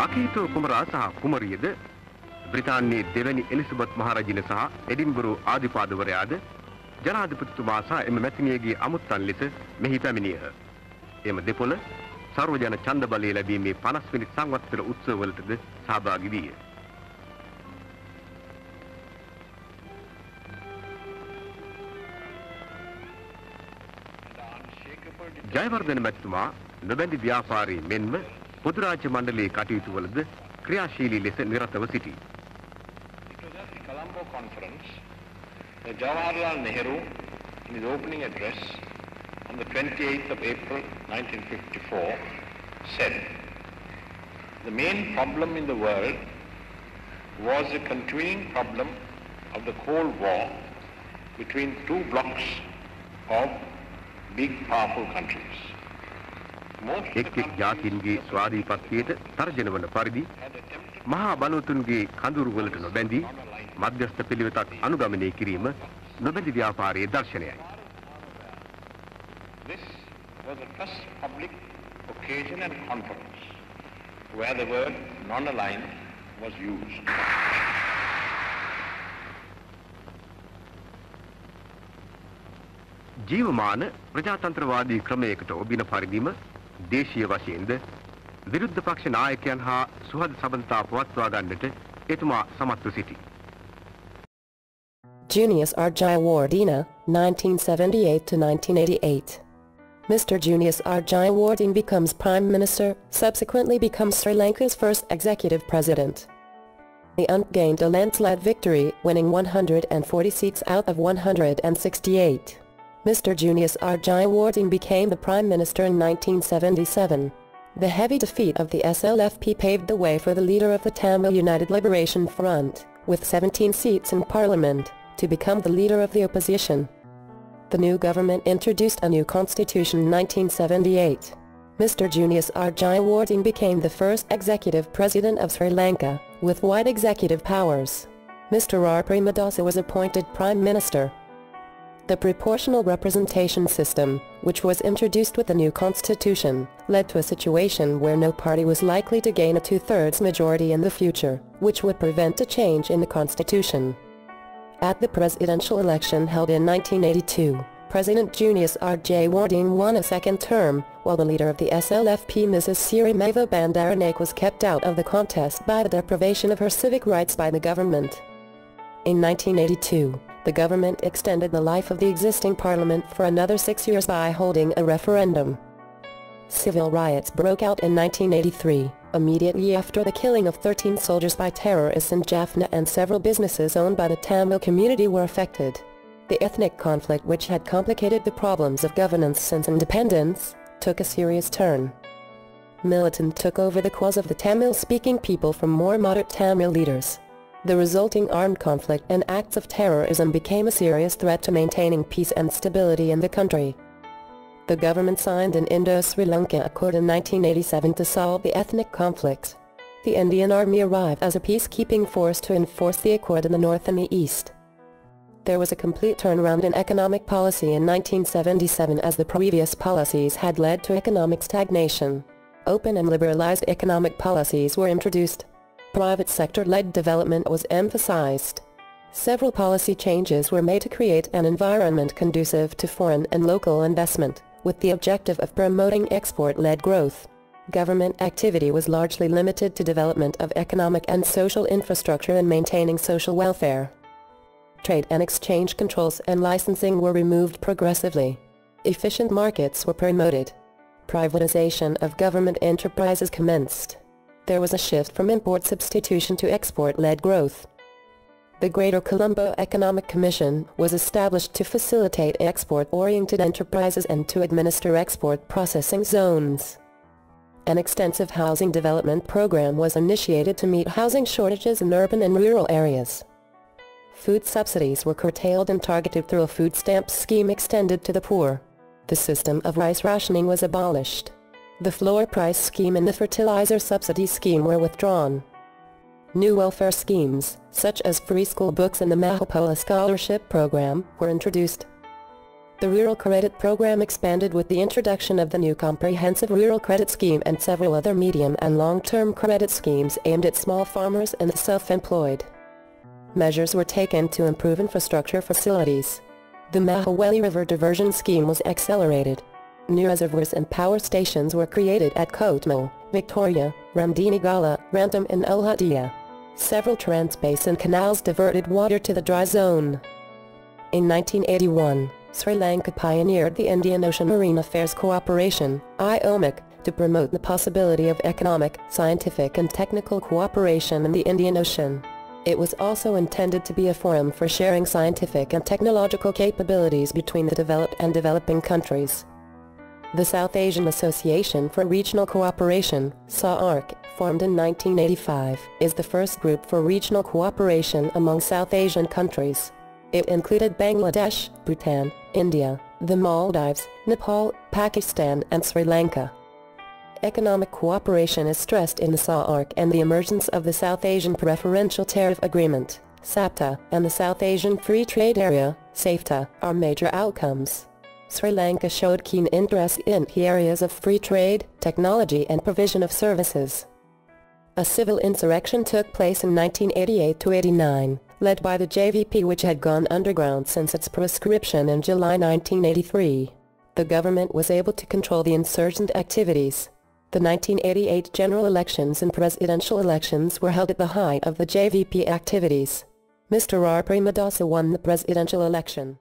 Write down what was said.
අකීතෝ කුමරා සහ කුමරියද බ්‍රිතාන්‍යයේ දෙවැනි එලිසබෙත් මහරජින සහ එඩින්බරෝ ආධිපාදවරයාද ජනාධිපතිතුමා සහ එම මැතිනියගේ අමුත්තන් ලෙස මෙහි පැමිණියහ. එම දෙපොළ සර්වජන ඡන්ද බලය ලැබීමේ 50 වෙනි සංවත්සර උත්සවවලටද සහභාගී විය. ජයවර්ධන මැතිතුමා නොබැඳි ව්‍යාපාරයේ මෙන්ම පොදු රාජ්‍ය මණ්ඩලයේ කටයුතු වලද ක්‍රියාශීලී ලෙස නිරතව සිටී. Colombo conference, Jawaharlal Nehru, in his opening address on the 28th of April 1954, said, "The main problem in the world was the continuing problem of the Cold War between two blocks of big powerful countries." එක් ජාතීන්ගේ ස්වාධීනත්වයට තර්ජන වන පරිදි මහා බලවතුන්ගේ කඳුරු වලට නොබැඳී මධ්‍යස්ථ පිළිවෙතක් අනුගමනය කිරීම නොබැඳි ව්‍යාපාරයේ දර්ශනයයි. This was the first public occasion and conference where the word non-aligned was used. ජීවමාන ප්‍රජාතන්ත්‍රවාදී ක්‍රමයකට ඔබින පරිදිම දේශීය වශයෙන්ද විරුද්ධ පක්ෂ නායකයන් හා සුහද සබඳතා පවත්වා ගන්නට එතුමා සමත්ව සිටි. Junius R. Jayawardena, 1978 to 1988. Mr. Junius R. Jayawardene becomes Prime Minister, subsequently becomes Sri Lanka's first executive president. He gained a landslide victory, winning 140 seats out of 168. Mr. Junius R. Jayawardene became the Prime Minister in 1977. The heavy defeat of the SLFP paved the way for the leader of the Tamil United Liberation Front, with 17 seats in Parliament, to become the leader of the opposition. The new government introduced a new constitution in 1978. Mr. Junius R. Jayawardene became the first executive president of Sri Lanka, with wide executive powers. Mr. R. Premadasa was appointed Prime Minister. The proportional representation system, which was introduced with the new constitution, led to a situation where no party was likely to gain a two-thirds majority in the future, which would prevent a change in the constitution. At the presidential election held in 1982, President Junius R. Jayewardene won a second term, while the leader of the SLFP, Mrs. Sri Lanka, was kept out of the contest by the deprivation of her civic rights by the government. In 1982, the government extended the life of the existing parliament for another 6 years by holding a referendum. Civil riots broke out in 1983, immediately after the killing of 13 soldiers by terrorists in Jaffna, and several businesses owned by the Tamil community were affected. The ethnic conflict, which had complicated the problems of governance since independence, took a serious turn. Militant took over the cause of the Tamil-speaking people from more moderate Tamil leaders. The resulting armed conflict and acts of terrorism became a serious threat to maintaining peace and stability in the country. The government signed an Indo-Sri Lanka Accord in 1987 to solve the ethnic conflict. The Indian Army arrived as a peacekeeping force to enforce the accord in the north and the east. There was a complete turnaround in economic policy in 1977, as the previous policies had led to economic stagnation. Open and liberalized economic policies were introduced. Private sector-led development was emphasized. Several policy changes were made to create an environment conducive to foreign and local investment, with the objective of promoting export-led growth. Government activity was largely limited to development of economic and social infrastructure and maintaining social welfare. Trade and exchange controls and licensing were removed progressively. Efficient markets were promoted. Privatization of government enterprises commenced. There was a shift from import substitution to export-led growth. The Greater Colombo Economic Commission was established to facilitate export-oriented enterprises and to administer export processing zones. An extensive housing development program was initiated to meet housing shortages in urban and rural areas. Food subsidies were curtailed and targeted through a food stamp scheme extended to the poor. The system of rice rationing was abolished. The floor price scheme and the fertilizer subsidy scheme were withdrawn. New welfare schemes, such as free school books and the Mahapola Scholarship Program, were introduced. The Rural Credit Program expanded with the introduction of the new Comprehensive Rural Credit Scheme and several other medium and long-term credit schemes aimed at small farmers and the self-employed. Measures were taken to improve infrastructure facilities. The Mahaweli River Diversion Scheme was accelerated. New reservoirs and power stations were created at Kotmal, Victoria, Ramdinigala, Rantam and Ulhadia. Several trans-basin canals diverted water to the dry zone. In 1981, Sri Lanka pioneered the Indian Ocean Marine Affairs Cooperation, IOMAC, to promote the possibility of economic, scientific and technical cooperation in the Indian Ocean. It was also intended to be a forum for sharing scientific and technological capabilities between the developed and developing countries. The South Asian Association for Regional Cooperation, SAARC, formed in 1985, is the first group for regional cooperation among South Asian countries. It included Bangladesh, Bhutan, India, the Maldives, Nepal, Pakistan and Sri Lanka. Economic cooperation is stressed in the SAARC, and the emergence of the South Asian Preferential Tariff Agreement, SAPTA, and the South Asian Free Trade Area, SAFTA, are major outcomes. Sri Lanka showed keen interest in key areas of free trade, technology and provision of services. A civil insurrection took place in 1988-89, led by the JVP, which had gone underground since its proscription in July 1983. The government was able to control the insurgent activities. The 1988 general elections and presidential elections were held at the height of the JVP activities. Mr. R. Premadasa won the presidential election.